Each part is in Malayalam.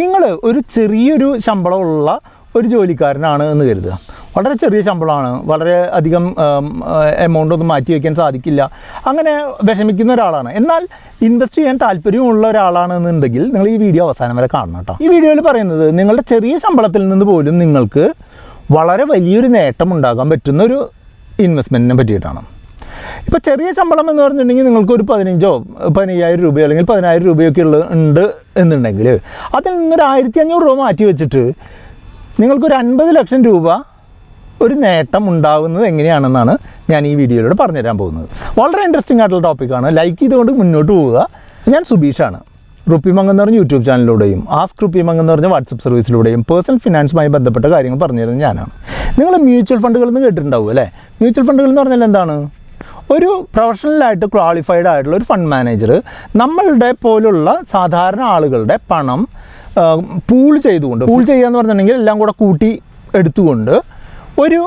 നിങ്ങൾ ഒരു ചെറിയൊരു ശമ്പളമുള്ള ഒരു ജോലിക്കാരനാണ് എന്ന് കരുതുക. വളരെ ചെറിയ ശമ്പളമാണ്, വളരെ അധികം എമൗണ്ട് ഒന്നും മാറ്റി വയ്ക്കാൻ സാധിക്കില്ല, അങ്ങനെ വിഷമിക്കുന്ന ഒരാളാണ്. എന്നാൽ ഇൻവെസ്റ്റ് ചെയ്യാൻ താല്പര്യമുള്ള ഒരാളാണെന്നുണ്ടെങ്കിൽ നിങ്ങൾ ഈ വീഡിയോ അവസാനം വരെ കാണണം കേട്ടോ. ഈ വീഡിയോയിൽ പറയുന്നത് നിങ്ങളുടെ ചെറിയ ശമ്പളത്തിൽ നിന്ന് പോലും നിങ്ങൾക്ക് വളരെ വലിയൊരു നേട്ടം ഉണ്ടാകാൻ പറ്റുന്ന ഒരു ഇൻവെസ്റ്റ്മെൻറ്റിനെ പറ്റിയിട്ടാണ്. ഇപ്പോൾ ചെറിയ ശമ്പളം എന്ന് പറഞ്ഞിട്ടുണ്ടെങ്കിൽ നിങ്ങൾക്കൊരു 15,000 രൂപയോ അല്ലെങ്കിൽ 10,000 രൂപയൊക്കെ ഉണ്ട് എന്നുണ്ടെങ്കിൽ അതിൽ നിന്നൊരു 1,500 രൂപ മാറ്റി വെച്ചിട്ട് നിങ്ങൾക്കൊരു 50 ലക്ഷം രൂപ ഒരു നേട്ടം ഉണ്ടാകുന്നത് എങ്ങനെയാണെന്നാണ് ഞാൻ ഈ വീഡിയോയിലൂടെ പറഞ്ഞുതരാൻ പോകുന്നത്. വളരെ ഇൻട്രസ്റ്റിംഗ് ആയിട്ടുള്ള ടോപ്പിക്കാണ്. ലൈക്ക് ചെയ്തുകൊണ്ട് മുന്നോട്ട് പോവുക. ഞാൻ സുബീഷാണ്. RupeeMonk എന്ന് പറഞ്ഞ യൂട്യൂബ് ചാനലിലൂടെയും ആസ്ക് RupeeMonk എന്ന് പറഞ്ഞ വാട്സപ്പ് സർവീസിലൂടെയും പേഴ്സണൽ ഫിനാൻസുമായി ബന്ധപ്പെട്ട കാര്യങ്ങൾ പറഞ്ഞു തരുന്നത് ഞാനാണ്. നിങ്ങൾ മ്യൂച്വൽ ഫണ്ടുകളിൽ നിന്ന് കേട്ടിട്ടുണ്ടാവും അല്ലേ? മ്യൂച്വൽ ഫണ്ടുകൾ എന്ന് പറഞ്ഞാൽ എന്താണ്? ഒരു പ്രൊഫഷണലായിട്ട് ക്വാളിഫൈഡ് ആയിട്ടുള്ള ഒരു ഫണ്ട് മാനേജർ നമ്മളുടെ പോലുള്ള സാധാരണ ആളുകളുടെ പണം പൂൾ ചെയ്യുക എന്ന് പറഞ്ഞിട്ടുണ്ടെങ്കിൽ എല്ലാം കൂടെ കൂട്ടി എടുത്തുകൊണ്ട് ഒരു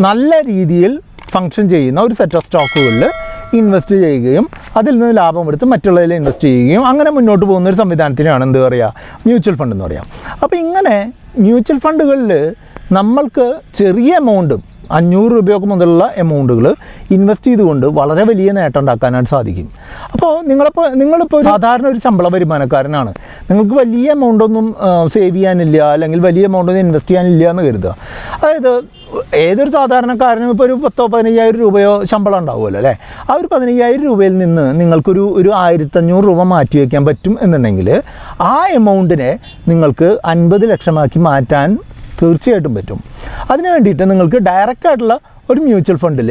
നല്ല രീതിയിൽ ഫങ്ഷൻ ചെയ്യുന്ന ഒരു സെറ്റ് ഓഫ് സ്റ്റോക്കുകളിൽ ഇൻവെസ്റ്റ് ചെയ്യുകയും അതിൽ നിന്ന് ലാഭം എടുത്ത് മറ്റുള്ളതിൽ ഇൻവെസ്റ്റ് ചെയ്യുകയും അങ്ങനെ മുന്നോട്ട് പോകുന്ന ഒരു സംവിധാനത്തിനാണ് എന്ത് പറയുക, മ്യൂച്വൽ ഫണ്ട് എന്ന് പറയാം. അപ്പോൾ ഇങ്ങനെ മ്യൂച്വൽ ഫണ്ടുകളിൽ നമ്മൾക്ക് ചെറിയ എമൗണ്ടും 500 രൂപയൊക്കെ മുതലുള്ള എമൗണ്ടുകൾ ഇൻവെസ്റ്റ് ചെയ്തുകൊണ്ട് വളരെ വലിയ നേട്ടം ഉണ്ടാക്കാനായിട്ട് സാധിക്കും. അപ്പോൾ നിങ്ങളിപ്പോൾ സാധാരണ ഒരു ശമ്പള വരുമാനക്കാരനാണ്, നിങ്ങൾക്ക് വലിയ എമൗണ്ടൊന്നും സേവ് ചെയ്യാനില്ല അല്ലെങ്കിൽ വലിയ എമൗണ്ടൊന്നും ഇൻവെസ്റ്റ് ചെയ്യാനില്ല എന്ന് കരുതുക. അതായത് ഏതൊരു സാധാരണക്കാരനും ഇപ്പോൾ ഒരു 10,000-15,000 രൂപയോ ശമ്പളം ഉണ്ടാവുമല്ലോ അല്ലേ? ആ ഒരു 15,000 രൂപയിൽ നിന്ന് നിങ്ങൾക്കൊരു 1,500 രൂപ മാറ്റി വയ്ക്കാൻ പറ്റും എന്നുണ്ടെങ്കിൽ ആ എമൗണ്ടിനെ നിങ്ങൾക്ക് 50 ലക്ഷമാക്കി മാറ്റാൻ തീർച്ചയായിട്ടും പറ്റും. അതിന് വേണ്ടിയിട്ട് നിങ്ങൾക്ക് ഡയറക്റ്റായിട്ടുള്ള ഒരു മ്യൂച്വൽ ഫണ്ടിൽ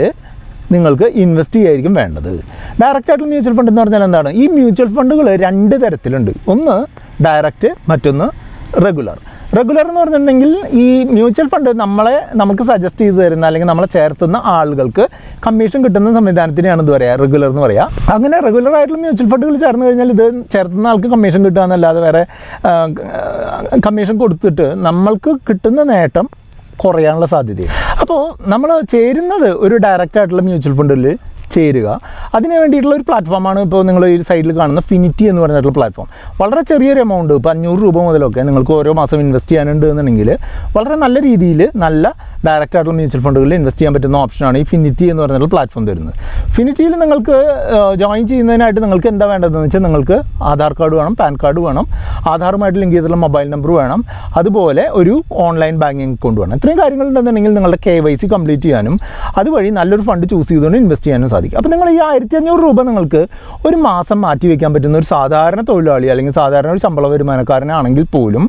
നിങ്ങൾക്ക് ഇൻവെസ്റ്റ് ചെയ്യായിരിക്കും വേണ്ടത്. ഡയറക്റ്റായിട്ടുള്ള മ്യൂച്വൽ ഫണ്ട് എന്ന് പറഞ്ഞാൽ എന്താണ്? ഈ മ്യൂച്വൽ ഫണ്ടുകൾ 2 തരത്തിലുണ്ട്. ഒന്ന് ഡയറക്റ്റ്, മറ്റൊന്ന് റെഗുലർ. റെഗുലർ എന്ന് പറഞ്ഞിട്ടുണ്ടെങ്കിൽ ഈ മ്യൂച്വൽ ഫണ്ട് നമുക്ക് സജസ്റ്റ് ചെയ്ത് തരുന്ന അല്ലെങ്കിൽ നമ്മളെ ചേർത്തുന്ന ആളുകൾക്ക് കമ്മീഷൻ കിട്ടുന്ന സംവിധാനത്തിനെയാണ് എന്ത് പറയുക, റെഗുലർ എന്ന് പറയുക. അങ്ങനെ റെഗുലർ ആയിട്ടുള്ള മ്യൂച്വൽ ഫണ്ടുകൾ ചേർന്ന് കഴിഞ്ഞാൽ ഇത് ചേർത്തുന്ന ആൾക്ക് കമ്മീഷൻ കിട്ടുക എന്നല്ലാതെ വേറെ കമ്മീഷൻ കൊടുത്തിട്ട് നമ്മൾക്ക് കിട്ടുന്ന നേട്ടം കുറയാനുള്ള സാധ്യതയാണ്. അപ്പോൾ നമ്മൾ ചേരുന്നത് ഒരു ഡയറക്റ്റ് ആയിട്ടുള്ള മ്യൂച്വൽ ഫണ്ടിൽ ചേരുക. അതിന് വേണ്ടിയിട്ടുള്ള ഒരു പ്ലാറ്റ്ഫോമാണ് ഇപ്പോൾ നിങ്ങൾ ഈ സൈഡിൽ കാണുന്ന ഫിനിറ്റി എന്ന് പറഞ്ഞിട്ടുള്ള പ്ലാറ്റ്ഫോം. വളരെ ചെറിയൊരു എമൗണ്ട്, ഇപ്പോൾ 500 രൂപ മുതലൊക്കെ നിങ്ങൾക്ക് ഓരോ മാസം ഇൻവെസ്റ്റ് ചെയ്യാനുണ്ട് എന്നുണ്ടെങ്കിൽ വളരെ നല്ല രീതിയിൽ നല്ല ഡയറക്റ്റ് ആയിട്ടുള്ള മ്യൂച്വൽ ഫണ്ടുകളിൽ ഇൻവെസ്റ്റ് ചെയ്യാൻ പറ്റുന്ന ഓപ്ഷനാണ് ഈ ഫിനിറ്റി എന്ന് പറഞ്ഞിട്ടുള്ള പ്ലാറ്റ്ഫോം തരുന്നത്. ഫിനിറ്റിയിൽ നിങ്ങൾക്ക് ജോയിൻ ചെയ്യുന്നതിനായിട്ട് നിങ്ങൾക്ക് എന്താ വേണ്ടതെന്ന് വെച്ചാൽ നിങ്ങൾക്ക് ആധാർ കാർഡ് വേണം, പാൻ കാർഡ് വേണം, ആധാറുമായിട്ട് ലിങ്ക് ചെയ്തിട്ടുള്ള മൊബൈൽ നമ്പർ വേണം, അതുപോലെ ഒരു ഓൺലൈൻ ബാങ്കിങ് അക്കൗണ്ട് വേണം. ഇത്രയും കാര്യങ്ങളുണ്ടെന്നുണ്ടെങ്കിൽ നിങ്ങളുടെ KYC കംപ്ലീറ്റ് ചെയ്യാനും അതുവഴി നല്ലൊരു ഫണ്ട് ചൂസ് ചെയ്തുകൊണ്ട് ഇൻവെസ്റ്റ് ചെയ്യാനും സാധിക്കും. അപ്പോൾ നിങ്ങൾ ഈ 1,500 രൂപ നിങ്ങൾക്ക് ഒരു മാസം മാറ്റി വയ്ക്കാൻ പറ്റുന്ന ഒരു സാധാരണ തൊഴിലാളി അല്ലെങ്കിൽ സാധാരണ ഒരു ശമ്പള വരുമാനക്കാരനാണെങ്കിൽ പോലും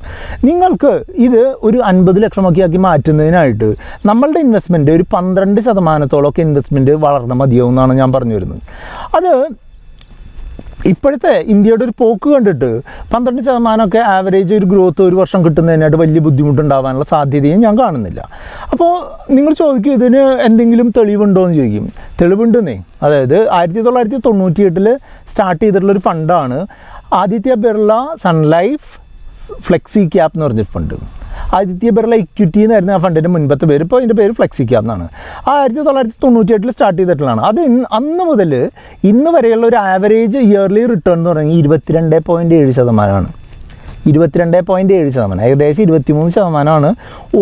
നിങ്ങൾക്ക് ഇത് ഒരു 50 ലക്ഷമാക്കി മാറ്റുന്നതിനായിട്ട് നമ്മളുടെ ഇൻവെസ്റ്റ്മെൻറ്റ് ഒരു 12% ഇൻവെസ്റ്റ്മെൻറ്റ് വളർന്നാൽ മതിയാവും എന്നാണ് ഞാൻ പറഞ്ഞു വരുന്നത്. അത് ഇപ്പോഴത്തെ ഇന്ത്യയുടെ ഒരു പോക്ക് കണ്ടിട്ട് 12% ആവറേജ് ഒരു ഗ്രോത്ത് ഒരു വർഷം കിട്ടുന്നതിനായിട്ട് വലിയ ബുദ്ധിമുട്ടുണ്ടാകാനുള്ള സാധ്യതയും ഞാൻ കാണുന്നില്ല. അപ്പോൾ നിങ്ങൾ ചോദിക്കും ഇതിന് എന്തെങ്കിലും തെളിവുണ്ടോ എന്ന് ചോദിക്കും. തെളിവുണ്ടെന്നേ. അതായത് 1998 സ്റ്റാർട്ട് ചെയ്തിട്ടുള്ളൊരു ഫണ്ടാണ് Aditya Birla Sun Life Flexi Cap എന്ന് പറഞ്ഞൊരു ഫണ്ട്. ആദിത്യ ബിർള ഇക്വിറ്റി എന്നായിരുന്നു ആ ഫണ്ടിൻ്റെ മുൻപത്തെ പേര്. ഇപ്പോൾ അതിൻ്റെ പേര് ഫ്ലെക്സി ക്യാപ് എന്നാണ്. 1998 സ്റ്റാർട്ട് ചെയ്തിട്ടുള്ളതാണ്. അത് അന്ന് മുതൽ ഇന്ന് വരെയുള്ള ഒരു ആവറേജ് ഇയർലി റിട്ടേൺ എന്ന് പറഞ്ഞാൽ 22.7%. 22.7%, ഏകദേശം 23%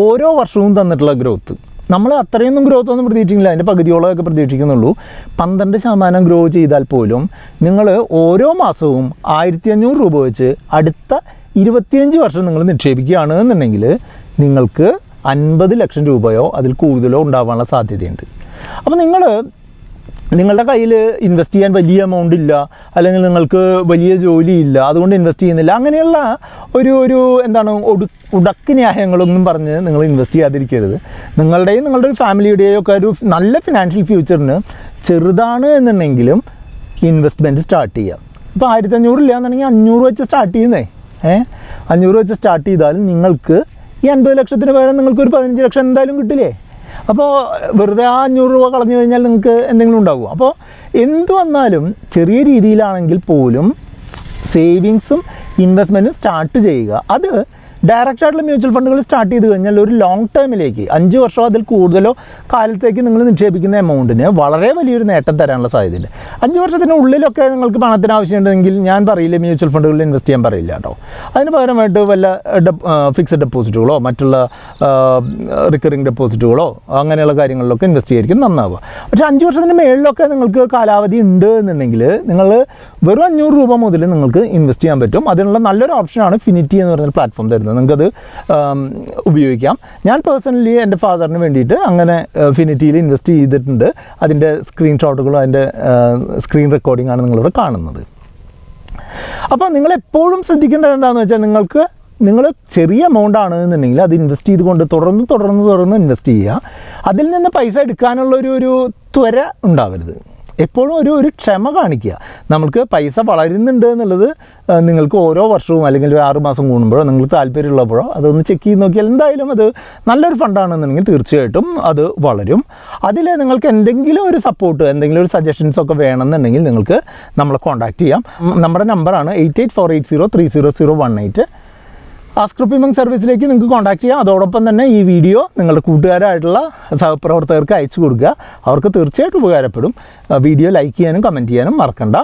ഓരോ വർഷവും തന്നിട്ടുള്ള ഗ്രോത്ത്. നമ്മൾ അത്രയൊന്നും ഗ്രോത്ത് ഒന്നും പ്രതീക്ഷിക്കുന്നില്ല, അതിൻ്റെ പകുതിയോളമൊക്കെ പ്രതീക്ഷിക്കുന്നുള്ളൂ. 12% ഗ്രോ ചെയ്താൽ പോലും നിങ്ങൾ ഓരോ മാസവും 1,500 രൂപ വെച്ച് അടുത്ത 25 വർഷം നിങ്ങൾ നിക്ഷേപിക്കുകയാണ് എന്നുണ്ടെങ്കിൽ നിങ്ങൾക്ക് 50 ലക്ഷം രൂപയോ അതിൽ കൂടുതലോ ഉണ്ടാവാനുള്ള സാധ്യതയുണ്ട്. അപ്പോൾ നിങ്ങളുടെ കയ്യിൽ ഇൻവെസ്റ്റ് ചെയ്യാൻ വലിയ എമൗണ്ട് ഇല്ല, അല്ലെങ്കിൽ നിങ്ങൾക്ക് വലിയ ജോലിയില്ല, അതുകൊണ്ട് ഇൻവെസ്റ്റ് ചെയ്യുന്നില്ല, അങ്ങനെയുള്ള ഒരു എന്താണ് ഉടക്ക് ന്യായങ്ങളൊന്നും പറഞ്ഞ് നിങ്ങൾ ഇൻവെസ്റ്റ് ചെയ്യാതിരിക്കരുത്. നിങ്ങളുടെയും നിങ്ങളുടെ ഒരു ഫാമിലിയുടെയും ഒക്കെ ഒരു നല്ല ഫിനാൻഷ്യൽ ഫ്യൂച്ചറിന് ചെറുതാണ് എന്നുണ്ടെങ്കിലും ഇൻവെസ്റ്റ്മെൻറ്റ് സ്റ്റാർട്ട് ചെയ്യാം. ഇപ്പോൾ 1,500 ഇല്ല എന്നുണ്ടെങ്കിൽ 500 വെച്ച് സ്റ്റാർട്ട് ചെയ്യുന്നേ. 500 വെച്ച് സ്റ്റാർട്ട് ചെയ്താലും നിങ്ങൾക്ക് ഈ 50 ലക്ഷത്തിന് പകരം നിങ്ങൾക്കൊരു 15 ലക്ഷം എന്തായാലും കിട്ടില്ലേ? അപ്പോൾ വെറുതെ ആ 500 രൂപ കളഞ്ഞു കഴിഞ്ഞാൽ നിങ്ങൾക്ക് എന്തെങ്കിലും ഉണ്ടാകുമോ? അപ്പോൾ എന്ത് വന്നാലും ചെറിയ രീതിയിലാണെങ്കിൽ പോലും സേവിങ്സും ഇൻവെസ്റ്റ്മെൻറ്റും സ്റ്റാർട്ട് ചെയ്യുക. അത് ഡയറക്റ്റ് ആയിട്ടുള്ള മ്യൂച്വൽ ഫണ്ടുകൾ സ്റ്റാർട്ട് ചെയ്ത് കഴിഞ്ഞാൽ ഒരു ലോങ് ടേമിലേക്ക് 5 വർഷമോ അതിൽ കൂടുതലോ കാലത്തേക്ക് നിങ്ങൾ നിക്ഷേപിക്കുന്ന എമൗണ്ടിന് വളരെ വലിയൊരു നേട്ടം തരാനുള്ള സാധ്യതയുണ്ട്. 5 വർഷത്തിനുള്ളിലൊക്കെ നിങ്ങൾക്ക് പണത്തിന് ആവശ്യമുണ്ടെങ്കിൽ ഞാൻ പറയില്ല മ്യൂച്വൽ ഫണ്ടുകളിൽ ഇൻവെസ്റ്റ് ചെയ്യാൻ പറയില്ല കേട്ടോ. അതിന് പകരമായിട്ട് വല്ല ഫിക്സഡ് ഡെപ്പോസിറ്റുകളോ മറ്റുള്ള റിക്കറിംഗ് ഡെപ്പോസിറ്റുകളോ അങ്ങനെയുള്ള കാര്യങ്ങളിലൊക്കെ ഇൻവെസ്റ്റ് ചെയ്യായിരിക്കും നന്നാവുക. പക്ഷേ 5 വർഷത്തിന് മേളിലൊക്കെ നിങ്ങൾക്ക് കാലാവധി ഉണ്ട് എന്നുണ്ടെങ്കിൽ നിങ്ങൾ വെറും 500 രൂപ മുതൽ നിങ്ങൾക്ക് ഇൻവെസ്റ്റ് ചെയ്യാൻ പറ്റും. അതിനുള്ള നല്ലൊരു ഓപ്ഷനാണ് ഫിനിറ്റി എന്ന് പറയുന്ന പ്ലാറ്റ്ഫോം തരുന്നത്. നിങ്ങൾക്കത് ഉപയോഗിക്കാം. ഞാൻ പേഴ്സണലി എൻ്റെ ഫാദറിന് വേണ്ടിയിട്ട് അങ്ങനെ ഫിനിറ്റിയിൽ ഇൻവെസ്റ്റ് ചെയ്തിട്ടുണ്ട്. അതിൻ്റെ സ്ക്രീൻഷോട്ടുകളും അതിൻ്റെ സ്ക്രീൻ റെക്കോർഡിംഗാണ് നിങ്ങളിവിടെ കാണുന്നത്. അപ്പോൾ നിങ്ങളെപ്പോഴും ശ്രദ്ധിക്കേണ്ടത് എന്താണെന്ന് വെച്ചാൽ നിങ്ങൾ ചെറിയ എമൗണ്ട് ആണ് എന്നുണ്ടെങ്കിൽ അത് ഇൻവെസ്റ്റ് ചെയ്തുകൊണ്ട് തുടർന്ന് ഇൻവെസ്റ്റ് ചെയ്യുക. അതിൽ നിന്ന് പൈസ എടുക്കാനുള്ള ഒരു ത്വര ഉണ്ടാവരുത്. എപ്പോഴും ഒരു ക്ഷമ കാണിക്കുക. നമുക്ക് പൈസ വളരുന്നുണ്ട് എന്നുള്ളത് നിങ്ങൾക്ക് ഓരോ വർഷവും അല്ലെങ്കിൽ ഒരു 6 മാസം കൂടുമ്പോഴോ നിങ്ങൾക്ക് താല്പര്യമുള്ളപ്പോഴോ അതൊന്ന് ചെക്ക് ചെയ്ത് നോക്കിയാൽ എന്തായാലും അത് നല്ലൊരു ഫണ്ടാണെന്നുണ്ടെങ്കിൽ തീർച്ചയായിട്ടും അത് വളരും. അതിൽ നിങ്ങൾക്ക് എന്തെങ്കിലും ഒരു സപ്പോർട്ട്, എന്തെങ്കിലും ഒരു സജഷൻസ് ഒക്കെ വേണമെന്നുണ്ടെങ്കിൽ നിങ്ങൾക്ക് നമ്മളെ കോൺടാക്റ്റ് ചെയ്യാം. നമ്മുടെ നമ്പറാണ് 8848030018. ആസ്ക് RupeeMonk സർവീസിലേക്ക് നിങ്ങൾക്ക് കോൺടാക്ട് ചെയ്യാം. അതോടൊപ്പം തന്നെ ഈ വീഡിയോ നിങ്ങളുടെ കൂട്ടുകാരായിട്ടുള്ള സഹപ്രവർത്തകർക്ക് അയച്ചു കൊടുക്കുക. അവർക്ക് തീർച്ചയായിട്ടും ഉപകാരപ്പെടും. വീഡിയോ ലൈക്ക് ചെയ്യാനും കമൻറ്റ് ചെയ്യാനും മറക്കണ്ട.